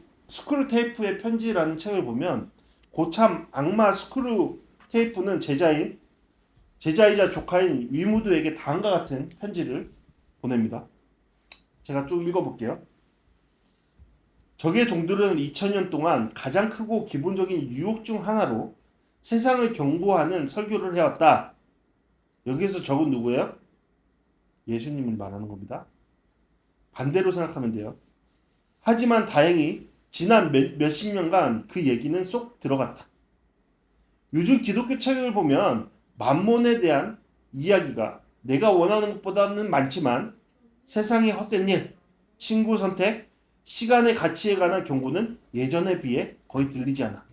테이프의 편지라는 책을 보면 고참 악마 스크루 테이프는 제자이자 조카인 위무드에게 다음과 같은 편지를 보냅니다. 제가 쭉 읽어볼게요. 적의 종들은 2000년 동안 가장 크고 기본적인 유혹 중 하나로 세상을 경고하는 설교를 해왔다. 여기에서 적은 누구예요? 예수님을 말하는 겁니다. 반대로 생각하면 돼요. 하지만 다행히 지난 몇십 년간 그 얘기는 쏙 들어갔다. 요즘 기독교 책을 보면 만몬에 대한 이야기가 내가 원하는 것보다는 많지만 세상의 헛된 일, 친구 선택, 시간의 가치에 관한 경고는 예전에 비해 거의 들리지 않아.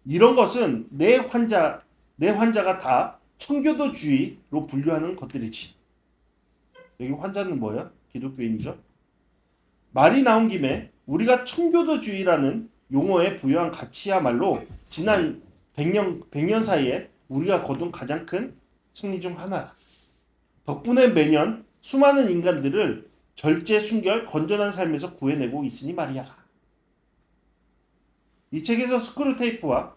이런 것은 내 환자가 다 청교도주의로 분류하는 것들이지. 여기 환자는 뭐예요? 기독교인이죠. 말이 나온 김에 우리가 청교도주의라는 용어에 부여한 가치야말로 지난 100년 사이에 우리가 거둔 가장 큰 승리 중 하나다. 덕분에 매년 수많은 인간들을 절제, 순결, 건전한 삶에서 구해내고 있으니 말이야. 이 책에서 스크루 테이프와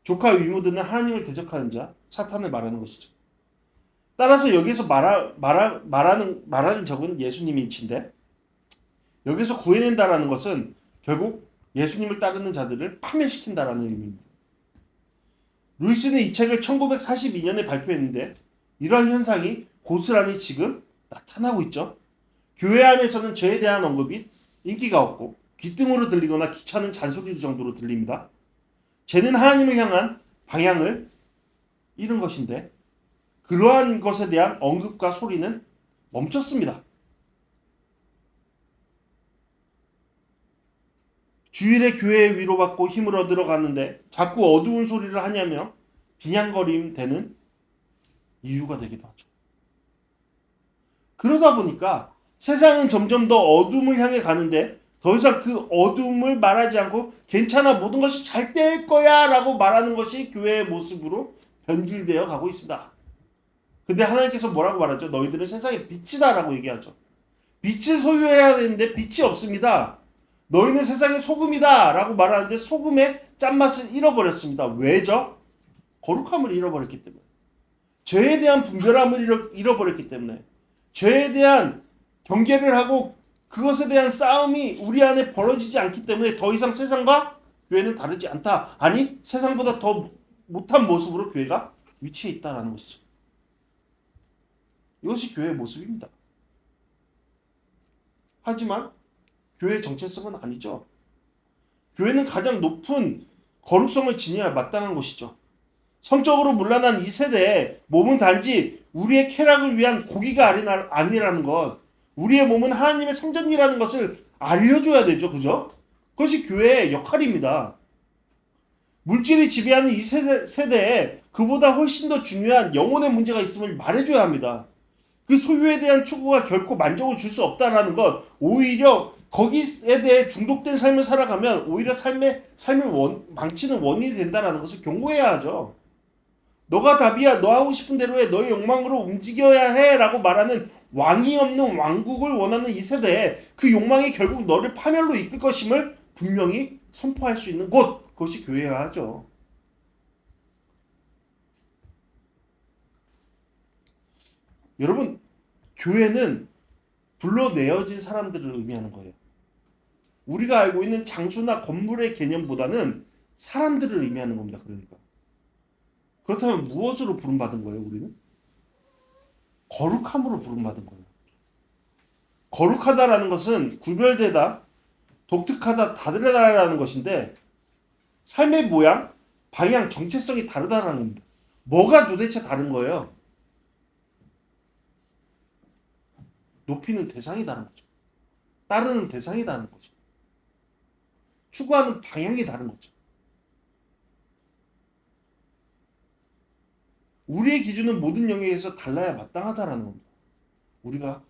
조카 위무드는 하나님을 대적하는 자, 사탄을 말하는 것이죠. 따라서 여기서 말하는 적은 예수님이신데 여기서 구해낸다라는 것은 결국 예수님을 따르는 자들을 파멸시킨다라는 의미입니다. 루이스는 이 책을 1942년에 발표했는데 이러한 현상이 고스란히 지금 나타나고 있죠. 교회 안에서는 죄에 대한 언급이 인기가 없고 귓등으로 들리거나 귀찮은 잔소리 정도로 들립니다. 죄는 하나님을 향한 방향을 잃은 것인데 그러한 것에 대한 언급과 소리는 멈췄습니다. 주일에 교회에 위로받고 힘을 얻으러 갔는데 자꾸 어두운 소리를 하냐며 비냥거림 되는 이유가 되기도 하죠. 그러다 보니까 세상은 점점 더 어둠을 향해 가는데 더 이상 그 어둠을 말하지 않고 괜찮아, 모든 것이 잘 될 거야 라고 말하는 것이 교회의 모습으로 변질되어 가고 있습니다. 근데 하나님께서 뭐라고 말하죠? 너희들은 세상의 빛이다 라고 얘기하죠. 빛을 소유해야 되는데 빛이 없습니다. 너희는 세상의 소금이다 라고 말하는데 소금의 짠맛을 잃어버렸습니다. 왜죠? 거룩함을 잃어버렸기 때문에. 죄에 대한 분별함을 잃어버렸기 때문에. 죄에 대한 경계를 하고 그것에 대한 싸움이 우리 안에 벌어지지 않기 때문에 더 이상 세상과 교회는 다르지 않다. 아니, 세상보다 더 못한 모습으로 교회가 위치해 있다는 것이죠. 이것이 교회의 모습입니다. 하지만 교회의 정체성은 아니죠. 교회는 가장 높은 거룩성을 지녀야 마땅한 것이죠. 성적으로 문란한 이 세대에 몸은 단지 우리의 쾌락을 위한 고기가 아니라는 것, 우리의 몸은 하나님의 성전이라는 것을 알려줘야 되죠. 그죠? 그것이 교회의 역할입니다. 물질이 지배하는 이 세대에 그보다 훨씬 더 중요한 영혼의 문제가 있음을 말해줘야 합니다. 그 소유에 대한 추구가 결코 만족을 줄 수 없다는 것, 오히려 거기에 대해 중독된 삶을 살아가면 오히려 삶을 망치는 원인이 된다는 것을 경고해야 하죠. 너가 답이야. 너 하고 싶은 대로 해. 너의 욕망으로 움직여야 해. 라고 말하는 왕이 없는 왕국을 원하는 이 세대에 그 욕망이 결국 너를 파멸로 이끌 것임을 분명히 선포할 수 있는 곳. 그것이 교회여야 하죠. 여러분, 교회는 불러내어진 사람들을 의미하는 거예요. 우리가 알고 있는 장소나 건물의 개념보다는 사람들을 의미하는 겁니다. 그러니까. 그렇다면 무엇으로 부름받은 거예요, 우리는? 거룩함으로 부름받은 거예요. 거룩하다라는 것은 구별되다, 독특하다, 다르다라는 것인데 삶의 모양, 방향, 정체성이 다르다라는 겁니다. 뭐가 도대체 다른 거예요? 높이는 대상이 다른 거죠. 따르는 대상이 다른 거죠. 추구하는 방향이 다른 거죠. 우리의 기준은 모든 영역에서 달라야 마땅하다라는 겁니다. 우리가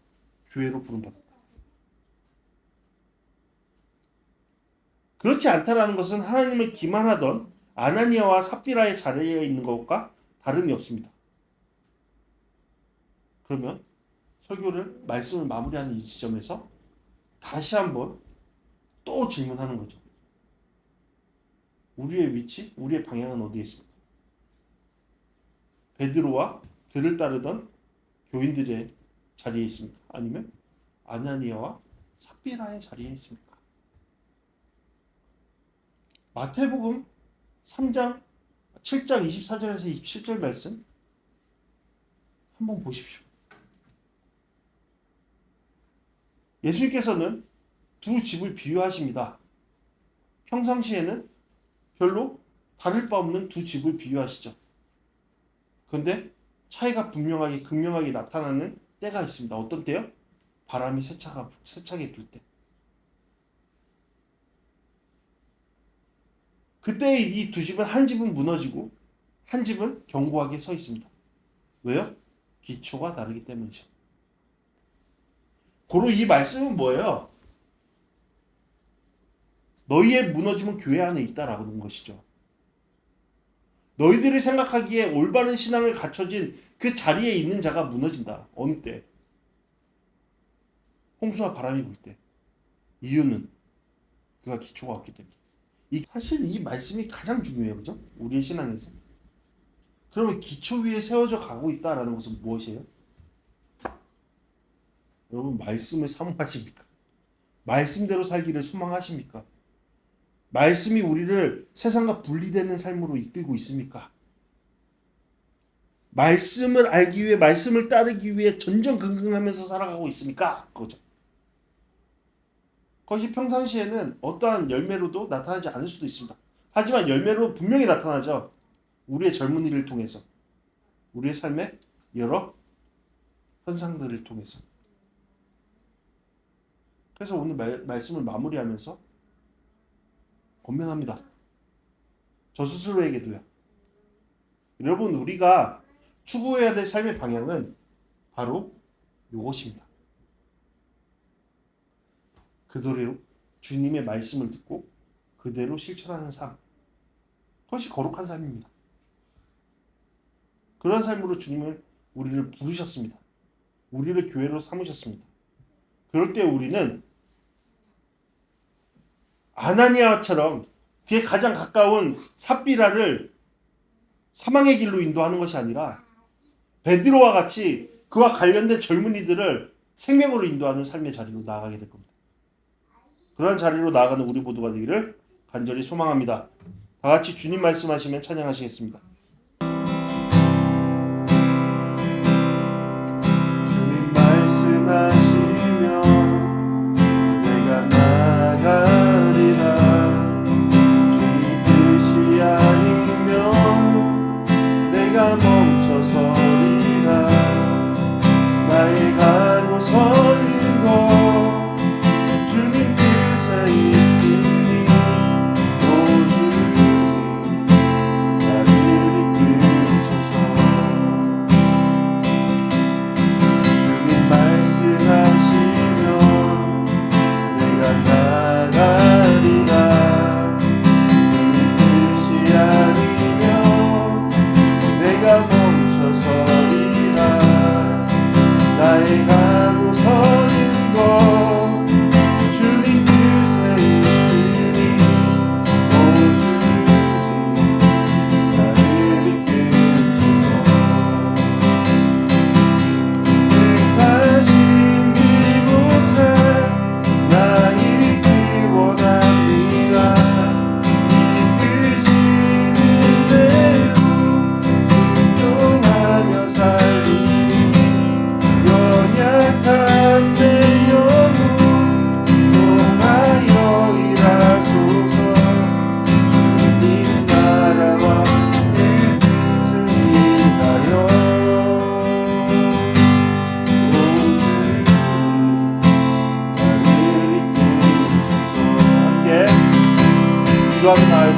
교회로 부름받았다. 그렇지 않다라는 것은 하나님을 기만하던 아나니아와 삽비라의 자리에 있는 것과 다름이 없습니다. 그러면 말씀을 마무리하는 이 지점에서 다시 한번 또 질문하는 거죠. 우리의 위치, 우리의 방향은 어디에 있습니까? 베드로와 그를 따르던 교인들의 자리에 있습니까? 아니면 아나니아와 삽비라의 자리에 있습니까? 마태복음 7장 24절에서 27절 말씀 한번 보십시오. 예수님께서는 두 집을 비유하십니다. 평상시에는 별로 다를 바 없는 두 집을 비유하시죠. 그런데 차이가 극명하게 나타나는 때가 있습니다. 어떤 때요? 바람이 세차게 불 때. 그때 이 두 집은 한 집은 무너지고 한 집은 견고하게 서 있습니다. 왜요? 기초가 다르기 때문이죠. 고로 이 말씀은 뭐예요? 너희의 무너짐은 교회 안에 있다라는 것이죠. 너희들이 생각하기에 올바른 신앙을 갖춰진 그 자리에 있는 자가 무너진다. 어느 때? 홍수와 바람이 불 때. 이유는 그가 기초가 없기 때문에. 사실 이 말씀이 가장 중요해요. 그죠? 우리의 신앙에서. 그러면 기초 위에 세워져 가고 있다라는 것은 무엇이에요? 여러분, 말씀을 사모하십니까? 말씀대로 살기를 소망하십니까? 말씀이 우리를 세상과 분리되는 삶으로 이끌고 있습니까? 말씀을 알기 위해, 말씀을 따르기 위해 전전긍긍하면서 살아가고 있습니까? 그거죠. 그것이 평상시에는 어떠한 열매로도 나타나지 않을 수도 있습니다. 하지만 열매로 분명히 나타나죠. 우리의 젊은이를 통해서, 우리의 삶의 여러 현상들을 통해서. 그래서 오늘 말씀을 마무리하면서 권면합니다. 저 스스로에게도요. 여러분, 우리가 추구해야 될 삶의 방향은 바로 이것입니다. 그대로 주님의 말씀을 듣고 그대로 실천하는 삶. 그것이 거룩한 삶입니다. 그런 삶으로 주님은 우리를 부르셨습니다. 우리를 교회로 삼으셨습니다. 그럴 때 우리는 아나니아처럼 그에 가장 가까운 삽비라를 사망의 길로 인도하는 것이 아니라 베드로와 같이 그와 관련된 젊은이들을 생명으로 인도하는 삶의 자리로 나아가게 될 겁니다. 그러한 자리로 나아가는 우리 모두가 되기를 간절히 소망합니다. 다 같이 주님 말씀하시면 찬양하시겠습니다. 주님 말씀하시면 내가 나가리라. 주님 뜻이 아니면 내가 멈춰서리라. 나의 가고 서는 것 있으니 오 주님 나를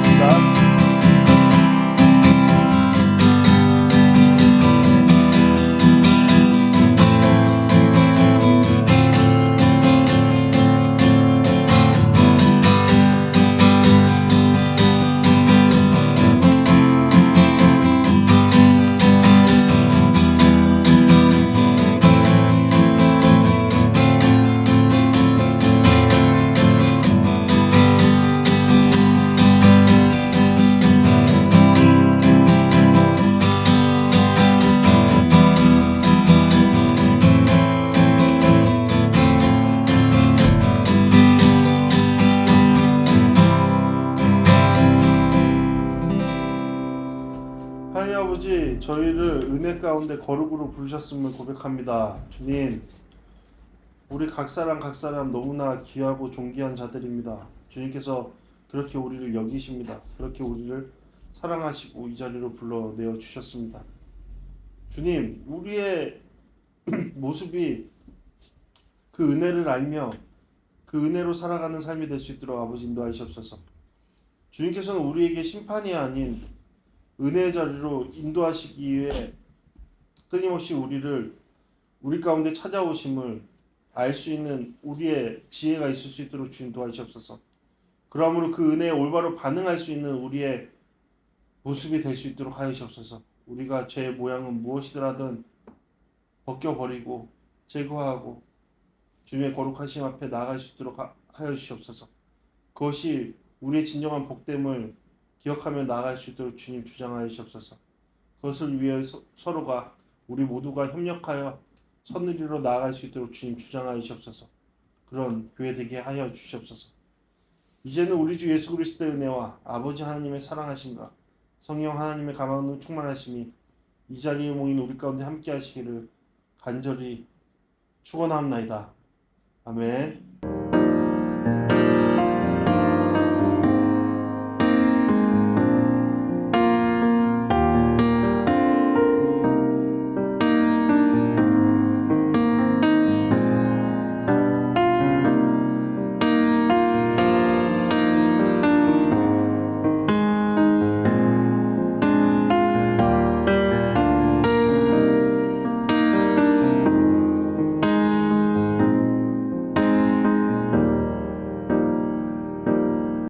기도하겠습니다. 하나님 아버지, 저희를 은혜 가운데 거룩으로 부르셨음을 고백합니다. 주님, 우리 각 사람 너무나 귀하고 존귀한 자들입니다. 주님께서 그렇게 우리를 여기십니다. 그렇게 우리를 사랑하시고 이 자리로 불러내어 주셨습니다. 주님, 우리의 모습이 그 은혜를 알며 그 은혜로 살아가는 삶이 될 수 있도록 아버지 인도하시옵소서. 주님께서는 우리에게 심판이 아닌 은혜의 자리로 인도하시기 위해 끊임없이 우리 가운데 찾아오심을 알 수 있는 우리의 지혜가 있을 수 있도록 주님 도와주시옵소서. 그러므로 그 은혜에 올바로 반응할 수 있는 우리의 모습이 될 수 있도록 하시옵소서. 우리가 죄의 모양은 무엇이더라든 벗겨버리고 제거하고 주님의 거룩하심 앞에 나아갈 수 있도록 하여 주시옵소서. 그것이 우리의 진정한 복됨을 기억하며 나아갈 수 있도록 주님 주장하여 주시옵소서. 그것을 위해 서로가 우리 모두가 협력하여 선의로 나아갈 수 있도록 주님 주장하여 주시옵소서. 그런 교회 되게 하여 주시옵소서. 이제는 우리 주 예수 그리스도의 은혜와 아버지 하나님의 사랑하심과 성령 하나님의 감화는 충만하심이 이 자리에 모인 우리 가운데 함께 하시기를 간절히 축원하옵나이다. 아멘.